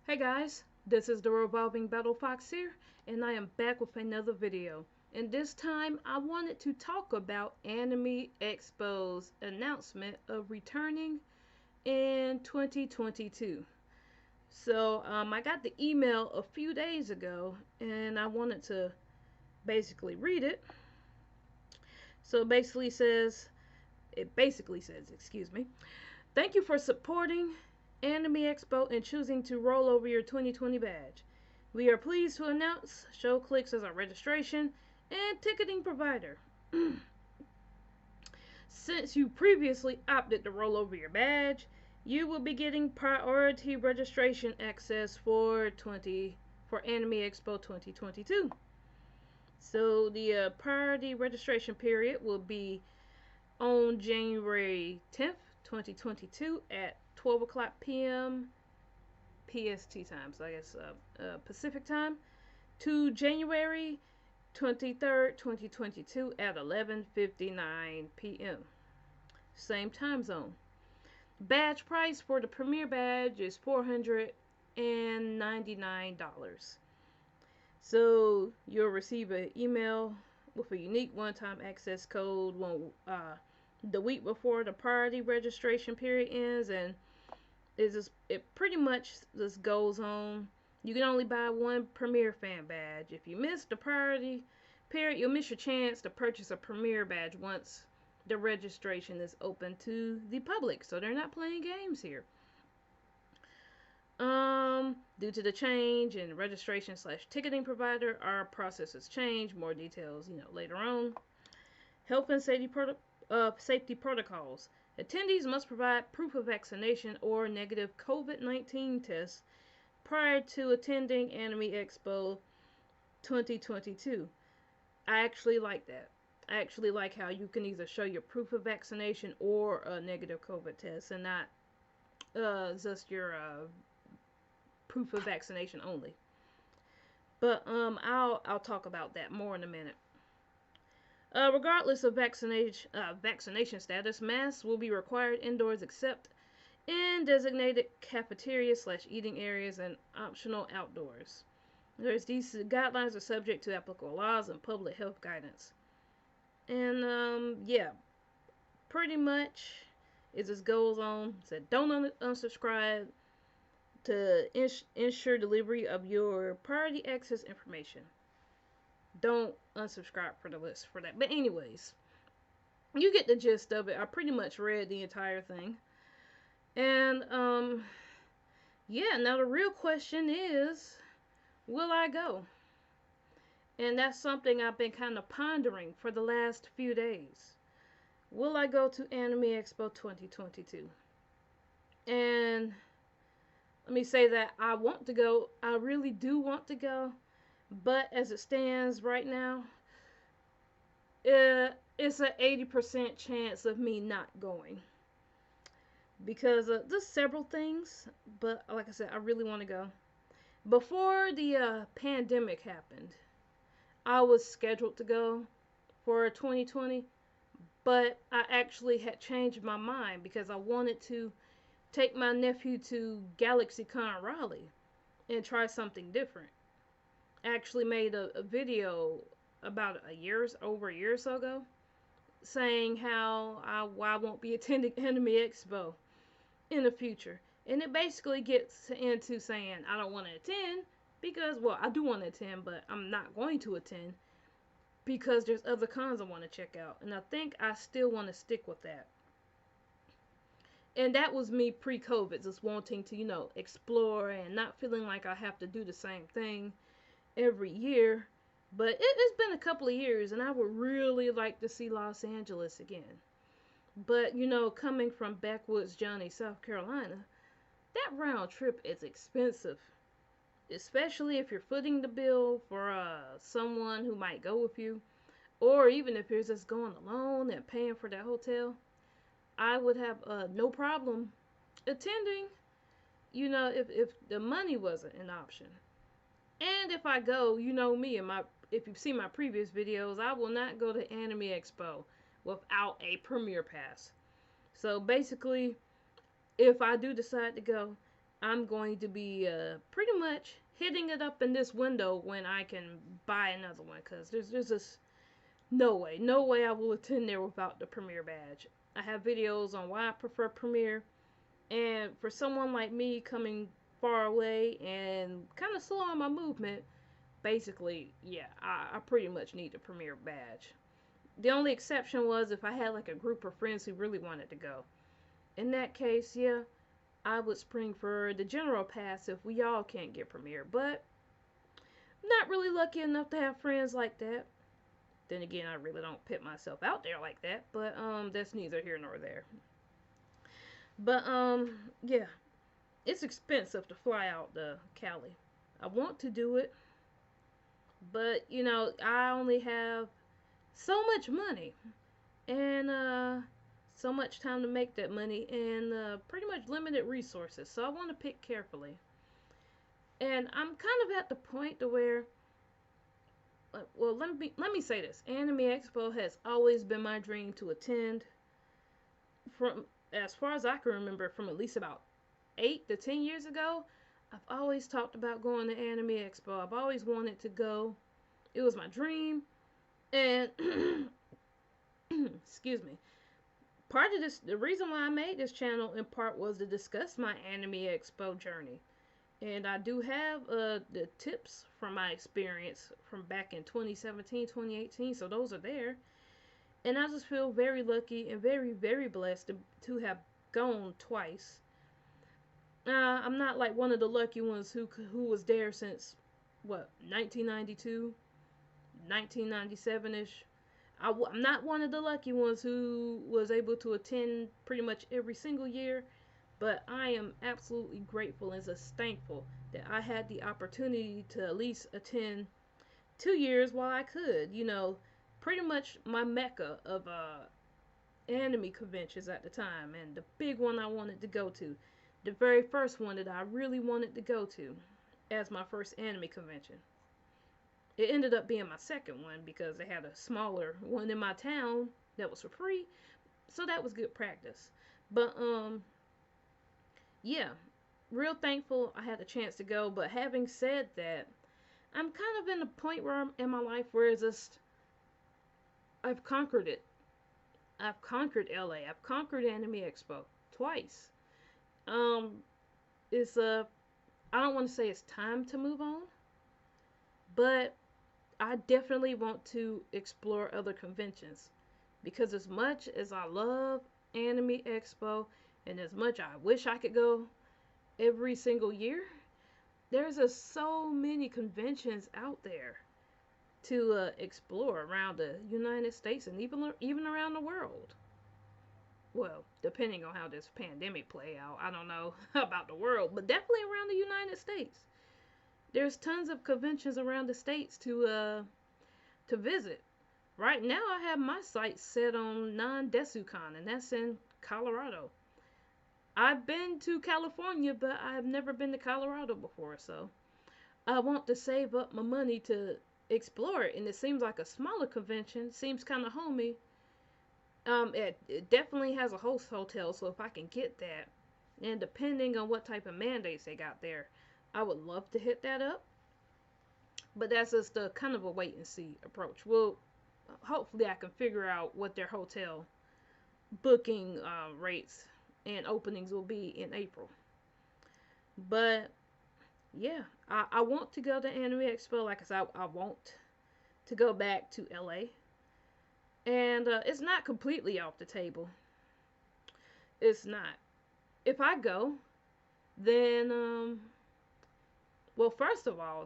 Hey guys, this is the Revolving Battle Fox here, and I am back with another video. And this time I wanted to talk about Anime Expo's announcement of returning in 2022. So I got the email a few days ago, and I wanted to basically read it. So it basically says, excuse me, thank you for supporting Anime Expo and choosing to roll over your 2020 badge. We are pleased to announce ShowClicks as our registration and ticketing provider. Since you previously opted to roll over your badge, you will be getting priority registration access for Anime Expo 2022. So the priority registration period will be on January 10th, 2022 at 12 o'clock p.m. PST time, so I guess Pacific time, to January 23rd, 2022 at 11:59 p.m. Same time zone. Badge price for the premier badge is $499. So you'll receive an email with a unique one-time access code the week before the priority registration period ends, and it pretty much just goes on. You can only buy one Premier fan badge. If you miss the priority period, you'll miss your chance to purchase a Premier badge once the registration is open to the public. So they're not playing games here. Due to the change in registration/ticketing provider, our process has changed. More details, later on. Health and safety protocols. Attendees must provide proof of vaccination or negative COVID-19 tests prior to attending Anime Expo 2022. I actually like that. I actually like how you can either show your proof of vaccination or a negative COVID test, and not just your proof of vaccination only. But I'll talk about that more in a minute. Regardless of vaccination status, masks will be required indoors except in designated cafeteria/eating areas and optional outdoors. These guidelines are subject to applicable laws and public health guidance. And yeah, pretty much it just goes on. Said don't unsubscribe to ensure delivery of your priority access information. Don't unsubscribe for the list for that. But anyways, you get the gist of it. I pretty much read the entire thing. And yeah, now the real question is, will I go? And that's something I've been kind of pondering for the last few days. Will I go to Anime Expo 2022? And let me say that I want to go. I really do want to go. But as it stands right now, it's an 80% chance of me not going. Because there's several things, but like I said, I really want to go. Before the pandemic happened, I was scheduled to go for 2020, but I actually had changed my mind because I wanted to take my nephew to GalaxyCon Raleigh and try something different. I actually made a video about over a year or so ago saying how I won't be attending Anime Expo in the future. And it basically gets into saying I don't want to attend because, well, I do want to attend, but I'm not going to attend because there's other cons I want to check out. And I think I still want to stick with that. And that was me pre-COVID, just wanting to, explore and not feeling like I have to do the same thing every year. But it's been a couple of years, and I would really like to see Los Angeles again. But, coming from backwoods Johnny, South Carolina, that round trip is expensive. Especially if you're footing the bill for someone who might go with you. Or even if you're just going alone and paying for that hotel. I would have no problem attending, if the money wasn't an option. And if I go, me, if you've seen my previous videos, I will not go to Anime Expo without a premiere pass. So basically, if I do decide to go, I'm going to be pretty much hitting it up in this window when I can buy another one, because there's just no way I will attend there without the Premier badge. I have videos on why I prefer Premier, and for someone like me coming far away and kind of slow on my movement, basically, yeah, I pretty much need the Premier badge. The only exception was if I had like a group of friends who really wanted to go. In that case, yeah, I would spring for the general pass if we all can't get Premier. But I'm not really lucky enough to have friends like that. Then again, I really don't put myself out there like that. But that's neither here nor there. But yeah, it's expensive to fly out to Cali. I want to do it, but I only have so much money and so much time to make that money and pretty much limited resources. So I want to pick carefully. And I'm kind of at the point to where, well, let me say this: Anime Expo has always been my dream to attend. From as far as I can remember, from at least about 8 to 10 years ago, I've always talked about going to Anime Expo. I've always wanted to go. It was my dream, and excuse me. Part of this, the reason why I made this channel in part was to discuss my Anime Expo journey. And I do have the tips from my experience from back in 2017, 2018, so those are there. And I just feel very lucky and very blessed to have gone twice. I'm not like one of the lucky ones who was there since what 1992, 1997 ish. I'm not one of the lucky ones who was able to attend pretty much every single year, but I am absolutely grateful and just thankful that I had the opportunity to at least attend 2 years while I could. Pretty much my mecca of anime conventions at the time, and the big one I wanted to go to, the very first one that I really wanted to go to as my first anime convention. It ended up being my second one because they had a smaller one in my town that was for free, so that was good practice. But yeah, real thankful I had the chance to go. But having said that, I'm kind of in a point where I'm in my life where it's just I've conquered it. I've conquered LA. I've conquered Anime Expo twice. Um, it's I don't want to say it's time to move on, but I definitely want to explore other conventions because as much as I love Anime Expo and as much I wish I could go every single year, there's just so many conventions out there to explore around the United States and even around the world. Well, depending on how this pandemic play out, I don't know about the world, but definitely around the United States. There's tons of conventions around the states to visit. Right now, I have my sights set on Non-Desucon, and that's in Colorado. I've been to California, but I've never been to Colorado before, so I want to save up my money to explore it. And it seems like a smaller convention, seems kind of homey. It definitely has a host hotel, so if I can get that, and depending on what type of mandates they got there, I would love to hit that up. But that's just a kind of a wait and see approach. Well, hopefully I can figure out what their hotel booking rates and openings will be in April. But yeah, I want to go to Anime Expo. Like I said, I want to go back to LA. And it's not completely off the table. It's not. If I go, then well, first of all,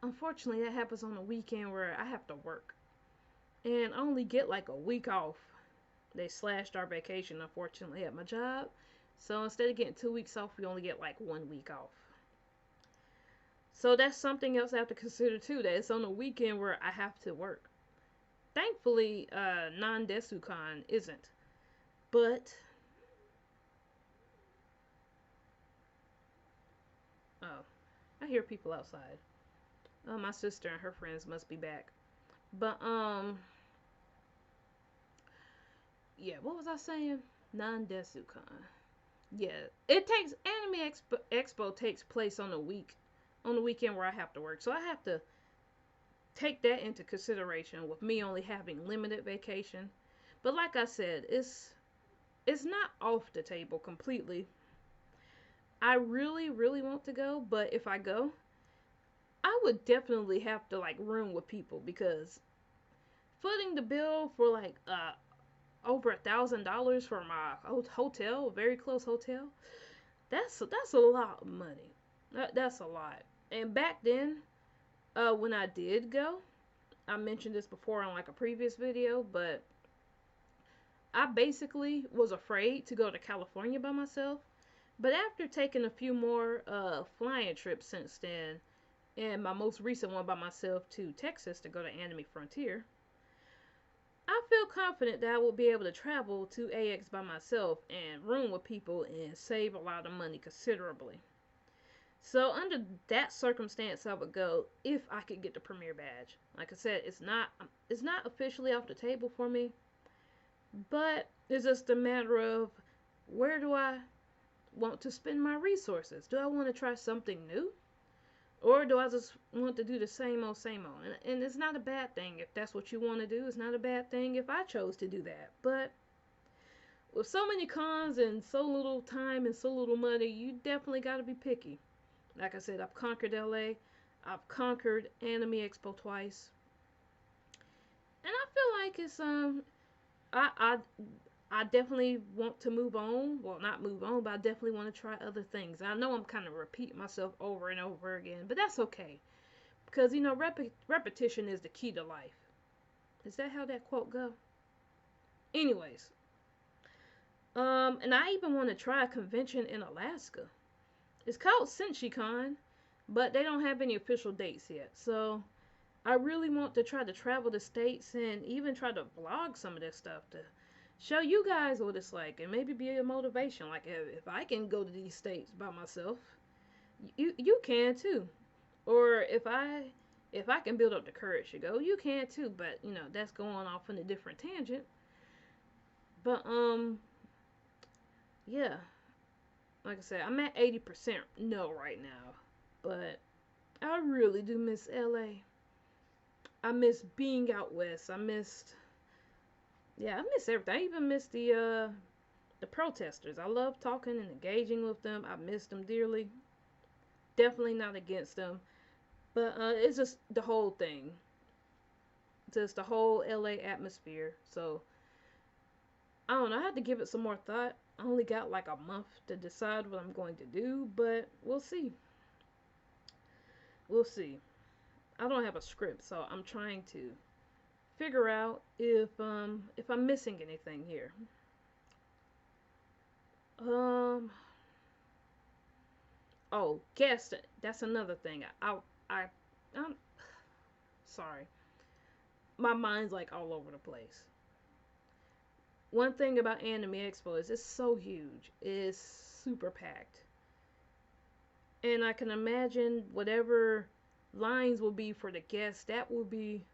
unfortunately that happens on a weekend where I have to work and I only get like a week off. They slashed our vacation unfortunately at my job, so instead of getting 2 weeks off, we only get like 1 week off. So that's something else I have to consider too. That it's on a weekend where I have to work. Thankfully, Non-Desucon isn't, but oh, I hear people outside. My sister and her friends must be back. But yeah, what was I saying? Non-Desucon. Yeah, it takes Expo takes place on the weekend where I have to work, so I have to take that into consideration with me only having limited vacation. But like I said, it's not off the table completely. I really really want to go, but if I go, I would definitely have to like room with people because footing the bill for like over $1,000 for my hotel, a very close hotel. That's a lot of money. That's a lot. And back then, when I did go, I mentioned this before on like a previous video, but I basically was afraid to go to California by myself. But after taking a few more flying trips since then, and my most recent one by myself to Texas to go to Anime Frontier, I feel confident that I will be able to travel to AX by myself and room with people and save a lot of money considerably. So under that circumstance, I would go if I could get the premier badge. Like I said, it's not officially off the table for me, but it's just a matter of where do I want to spend my resources? Do I want to try something new? Or do I just want to do the same old? And it's not a bad thing if that's what you want to do. It's not a bad thing if I chose to do that. But with so many cons and so little time and so little money, you definitely got to be picky. Like I said, I've conquered LA. I've conquered Anime Expo twice. And I feel like it's I I I definitely want to move on. Well, not move on, but I definitely want to try other things. I know I'm kind of repeating myself over and over again, but that's okay because repetition is the key to life. Is that how that quote go? Anyways, and I even want to try a convention in Alaska. It's called SenshiCon, but they don't have any official dates yet. So I really want to try to travel the states and even try to vlog some of this stuff to show you guys what it's like and maybe be a motivation. Like if I can go to these states by myself, you can too. Or if I can build up the courage to go, you can too. But that's going off on a different tangent. But yeah, like I said, I'm at 80% no right now. But I really do miss LA. I miss being out west. I miss everything. I even miss the protesters. I love talking and engaging with them. I miss them dearly. Definitely not against them, but it's just the whole thing, just the whole LA atmosphere. So I don't know. I had to give it some more thought. I only got like a month to decide what I'm going to do, but we'll see. We'll see. I don't have a script, so I'm trying to figure out if I'm missing anything here. Um. Oh, guest. That's another thing. I'm sorry. My mind's like all over the place. One thing about Anime Expo is it's so huge. It's super packed. And I can imagine whatever lines will be for the guests, that will be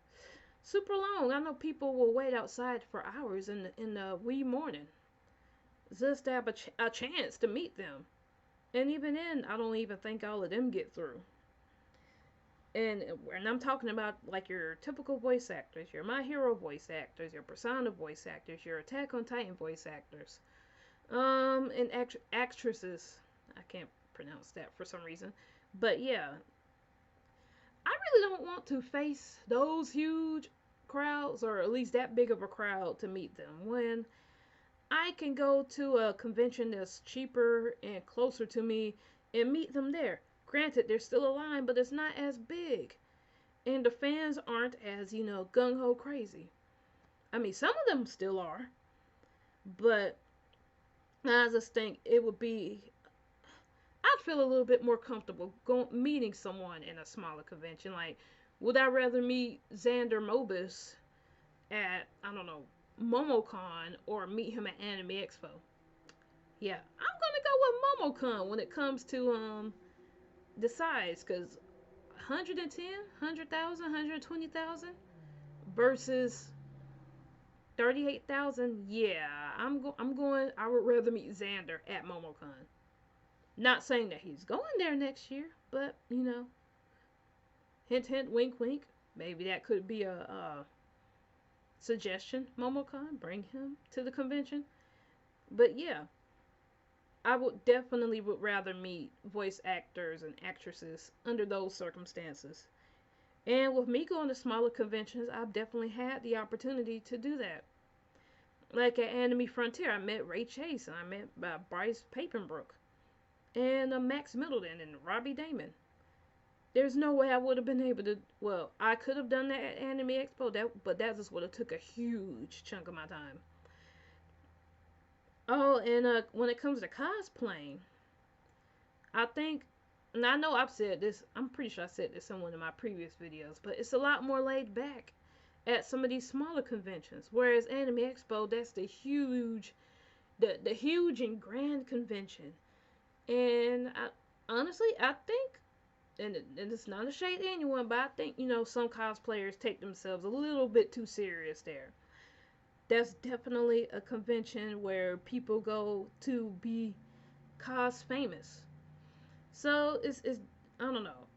super long. I know people will wait outside for hours in the wee morning just to have a chance to meet them. And even then, I don't even think all of them get through. And I'm talking about like your typical voice actors, your My Hero voice actors, your Persona voice actors, your Attack on Titan voice actors, and actresses. I can't pronounce that for some reason, but yeah, I really don't want to face those huge crowds, or at least that big of a crowd, to meet them when I can go to a convention that's cheaper and closer to me and meet them there. Granted, there's still a line, but it's not as big. And the fans aren't as, gung ho crazy. I mean, some of them still are, but I just think it would be. I'd feel a little bit more comfortable meeting someone in a smaller convention. Like, would I rather meet Xander Mobus at, I don't know, MomoCon or meet him at Anime Expo? Yeah, I'm gonna go with MomoCon when it comes to the size, cause 110, 100,000, 120,000 versus 38,000. Yeah, I'm going. I would rather meet Xander at MomoCon. Not saying that he's going there next year, but hint, hint, wink, wink. Maybe that could be a suggestion. MomoCon, bring him to the convention. But yeah, I would definitely would rather meet voice actors and actresses under those circumstances. And with me going to smaller conventions, I've definitely had the opportunity to do that. Like at Anime Frontier, I met Ray Chase and I met Bryce Papenbrook and Max Middleton and Robbie Damon. There's no way I would have been able to. Well, I could have done that at Anime Expo, but that just would have took a huge chunk of my time. Oh, and when it comes to cosplaying, I think, and I know I've said this. I'm pretty sure I said this in one of my previous videos, but it's a lot more laid back at some of these smaller conventions. Whereas Anime Expo, that's the huge and grand convention. And honestly, I think, and it's not a shade to anyone, but I think some cosplayers take themselves a little bit too serious there. That's definitely a convention where people go to be cos famous. So it's I don't know.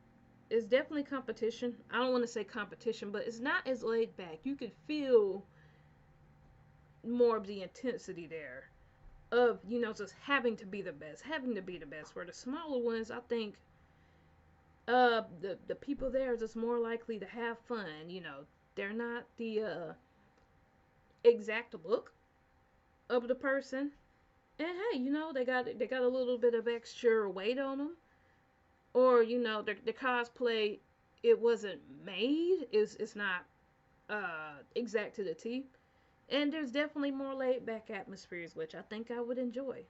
It's definitely competition. I don't want to say competition, but it's not as laid back. You could feel more of the intensity there of just having to be the best, having to be the best. Where the smaller ones, I think, the people there are just more likely to have fun. They're not the exact look of the person, and hey, they got a little bit of extra weight on them, or the cosplay, it wasn't made, it's not exact to the T, and there's definitely more laid back atmospheres, which I think I would enjoy.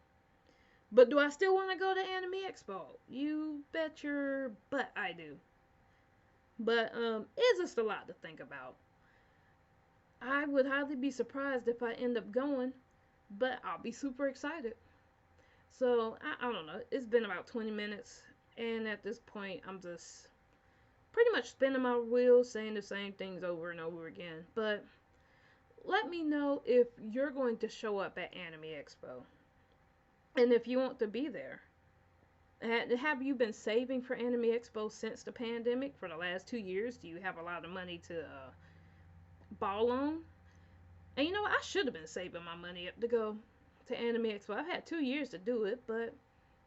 But do I still want to go to Anime Expo? You bet your butt I do. But it's just a lot to think about. I would hardly be surprised if I end up going, but I'll be super excited. So I don't know. It's been about 20 minutes, and at this point, I'm just pretty much spinning my wheels, saying the same things over and over again. But let me know if you're going to show up at Anime Expo, and if you want to be there. Have you been saving for Anime Expo since the pandemic for the last 2 years? Do you have a lot of money to ball on? And I should have been saving my money up to go to Anime Expo. I've had 2 years to do it, but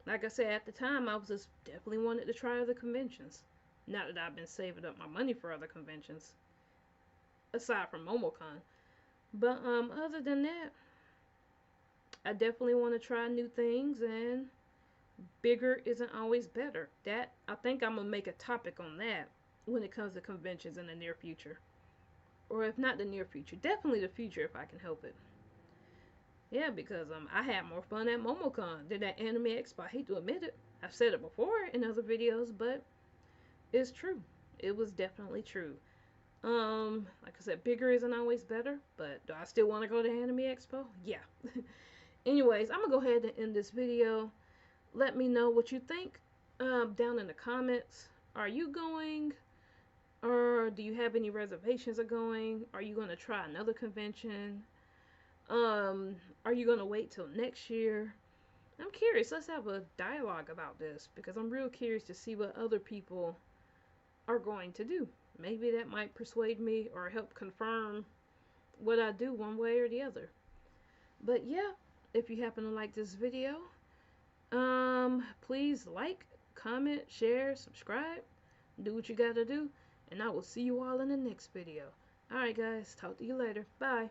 like I said, at the time, I was just definitely wanted to try other conventions. Not that I've been saving up my money for other conventions, aside from MomoCon. But other than that, I definitely want to try new things, and bigger isn't always better. That I think I'm gonna make a topic on that when it comes to conventions in the near future, or if not the near future, definitely the future if I can help it. Yeah, because I had more fun at MomoCon than at Anime Expo. I hate to admit it. I've said it before in other videos, but it's true. It was definitely true. Like I said, bigger isn't always better, but do I still want to go to Anime Expo? Yeah. Anyways, I'm gonna go ahead and end this video. Let me know what you think down in the comments. Are you going? Or do you have any reservations of going? Are you going to try another convention? Are you going to wait till next year? I'm curious. Let's have a dialogue about this because I'm real curious to see what other people are going to do. Maybe that might persuade me or help confirm what I do one way or the other. But yeah, if you happen to like this video, please like, comment, share, subscribe, do what you gotta do, and I will see you all in the next video. Alright guys, talk to you later. Bye.